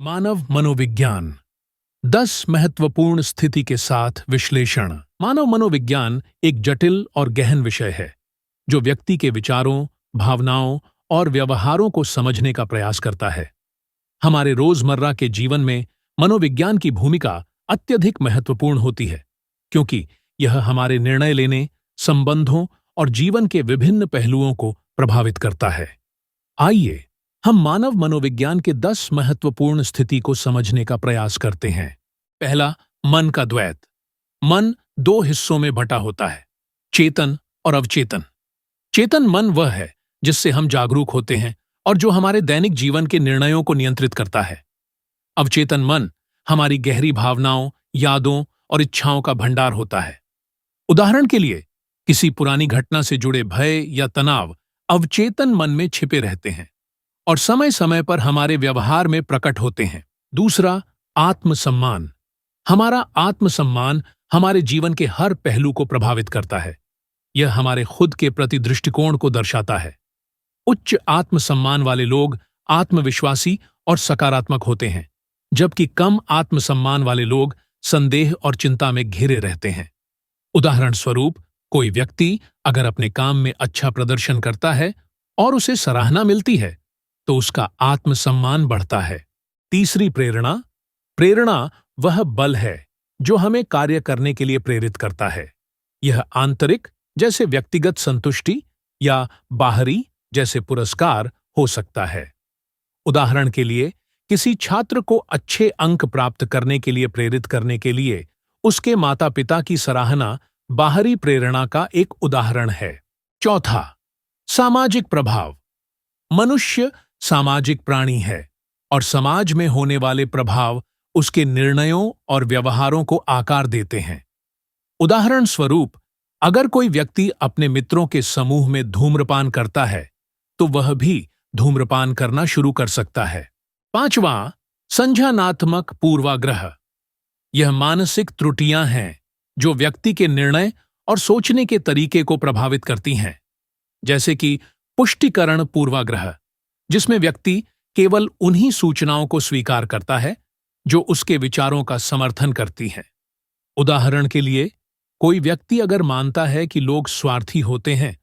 मानव मनोविज्ञान 10 महत्वपूर्ण स्थिति के साथ विश्लेषण। मानव मनोविज्ञान एक जटिल और गहन विषय है जो व्यक्ति के विचारों, भावनाओं और व्यवहारों को समझने का प्रयास करता है। हमारे रोजमर्रा के जीवन में मनोविज्ञान की भूमिका अत्यधिक महत्वपूर्ण होती है क्योंकि यह हमारे निर्णय लेने, संबंधों और जीवन के विभिन्न पहलुओं को प्रभावित करता है। आइए हम मानव मनोविज्ञान के 10 महत्वपूर्ण स्थिति को समझने का प्रयास करते हैं। पहला, मन का द्वैत। मन 2 हिस्सों में बंटा होता है, चेतन और अवचेतन। चेतन मन वह है जिससे हम जागरूक होते हैं और जो हमारे दैनिक जीवन के निर्णयों को नियंत्रित करता है। अवचेतन मन हमारी गहरी भावनाओं, यादों और इच्छाओं का भंडार होता है। उदाहरण के लिए, किसी पुरानी घटना से जुड़े भय या तनाव अवचेतन मन में छिपे रहते हैं और समय समय पर हमारे व्यवहार में प्रकट होते हैं। दूसरा, आत्मसम्मान। हमारा आत्मसम्मान हमारे जीवन के हर पहलू को प्रभावित करता है। यह हमारे खुद के प्रति दृष्टिकोण को दर्शाता है। उच्च आत्मसम्मान वाले लोग आत्मविश्वासी और सकारात्मक होते हैं, जबकि कम आत्मसम्मान वाले लोग संदेह और चिंता में घिरे रहते हैं। उदाहरण स्वरूप, कोई व्यक्ति अगर अपने काम में अच्छा प्रदर्शन करता है और उसे सराहना मिलती है तो उसका आत्मसम्मान बढ़ता है। तीसरी, प्रेरणा। प्रेरणा वह बल है जो हमें कार्य करने के लिए प्रेरित करता है। यह आंतरिक, जैसे व्यक्तिगत संतुष्टि, या बाहरी, जैसे पुरस्कार हो सकता है। उदाहरण के लिए, किसी छात्र को अच्छे अंक प्राप्त करने के लिए प्रेरित करने के लिए उसके माता-पिता की सराहना बाहरी प्रेरणा का एक उदाहरण है। चौथा, सामाजिक प्रभाव। मनुष्य सामाजिक प्राणी है और समाज में होने वाले प्रभाव उसके निर्णयों और व्यवहारों को आकार देते हैं। उदाहरण स्वरूप, अगर कोई व्यक्ति अपने मित्रों के समूह में धूम्रपान करता है तो वह भी धूम्रपान करना शुरू कर सकता है। पांचवां, संज्ञानात्मक पूर्वाग्रह। यह मानसिक त्रुटियां हैं जो व्यक्ति के निर्णय और सोचने के तरीके को प्रभावित करती हैं, जैसे कि पुष्टिकरण पूर्वाग्रह, जिसमें व्यक्ति केवल उन्हीं सूचनाओं को स्वीकार करता है जो उसके विचारों का समर्थन करती हैं। उदाहरण के लिए, कोई व्यक्ति अगर मानता है कि लोग स्वार्थी होते हैं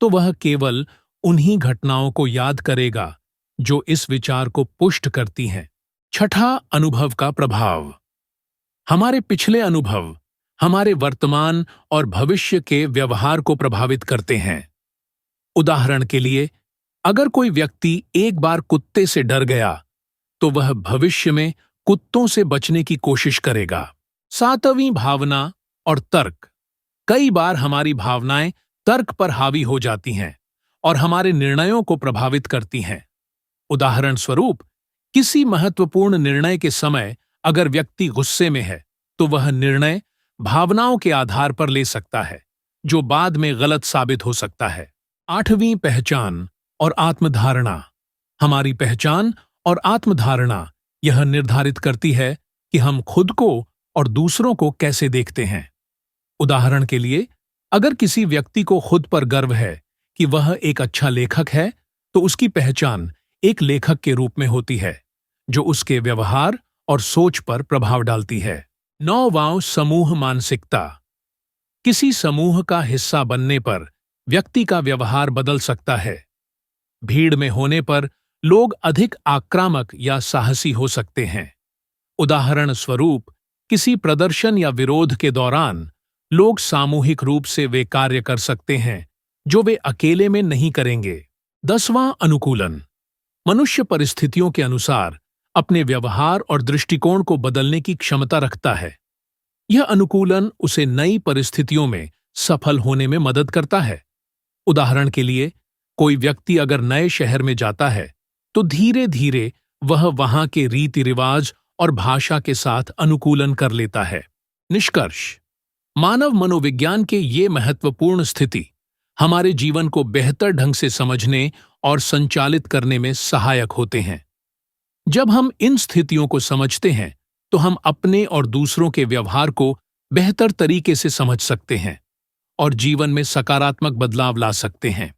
तो वह केवल उन्हीं घटनाओं को याद करेगा जो इस विचार को पुष्ट करती हैं। छठा, अनुभव का प्रभाव। हमारे पिछले अनुभव हमारे वर्तमान और भविष्य के व्यवहार को प्रभावित करते हैं। उदाहरण के लिए, अगर कोई व्यक्ति एक बार कुत्ते से डर गया तो वह भविष्य में कुत्तों से बचने की कोशिश करेगा। सातवीं, भावना और तर्क। कई बार हमारी भावनाएं तर्क पर हावी हो जाती हैं और हमारे निर्णयों को प्रभावित करती हैं। उदाहरण स्वरूप, किसी महत्वपूर्ण निर्णय के समय अगर व्यक्ति गुस्से में है तो वह निर्णय भावनाओं के आधार पर ले सकता है, जो बाद में गलत साबित हो सकता है। आठवीं, पहचान और आत्मधारणा। हमारी पहचान और आत्मधारणा यह निर्धारित करती है कि हम खुद को और दूसरों को कैसे देखते हैं। उदाहरण के लिए, अगर किसी व्यक्ति को खुद पर गर्व है कि वह एक अच्छा लेखक है तो उसकी पहचान एक लेखक के रूप में होती है, जो उसके व्यवहार और सोच पर प्रभाव डालती है। नौवां, समूह मानसिकता। किसी समूह का हिस्सा बनने पर व्यक्ति का व्यवहार बदल सकता है। भीड़ में होने पर लोग अधिक आक्रामक या साहसी हो सकते हैं। उदाहरण स्वरूप, किसी प्रदर्शन या विरोध के दौरान लोग सामूहिक रूप से वे कार्य कर सकते हैं जो वे अकेले में नहीं करेंगे। 10वां, अनुकूलन। मनुष्य परिस्थितियों के अनुसार अपने व्यवहार और दृष्टिकोण को बदलने की क्षमता रखता है। यह अनुकूलन उसे नई परिस्थितियों में सफल होने में मदद करता है। उदाहरण के लिए, कोई व्यक्ति अगर नए शहर में जाता है तो धीरे धीरे वह वहां के रीति रिवाज और भाषा के साथ अनुकूलन कर लेता है। निष्कर्ष, मानव मनोविज्ञान के ये महत्वपूर्ण स्थिति हमारे जीवन को बेहतर ढंग से समझने और संचालित करने में सहायक होते हैं। जब हम इन स्थितियों को समझते हैं तो हम अपने और दूसरों के व्यवहार को बेहतर तरीके से समझ सकते हैं और जीवन में सकारात्मक बदलाव ला सकते हैं।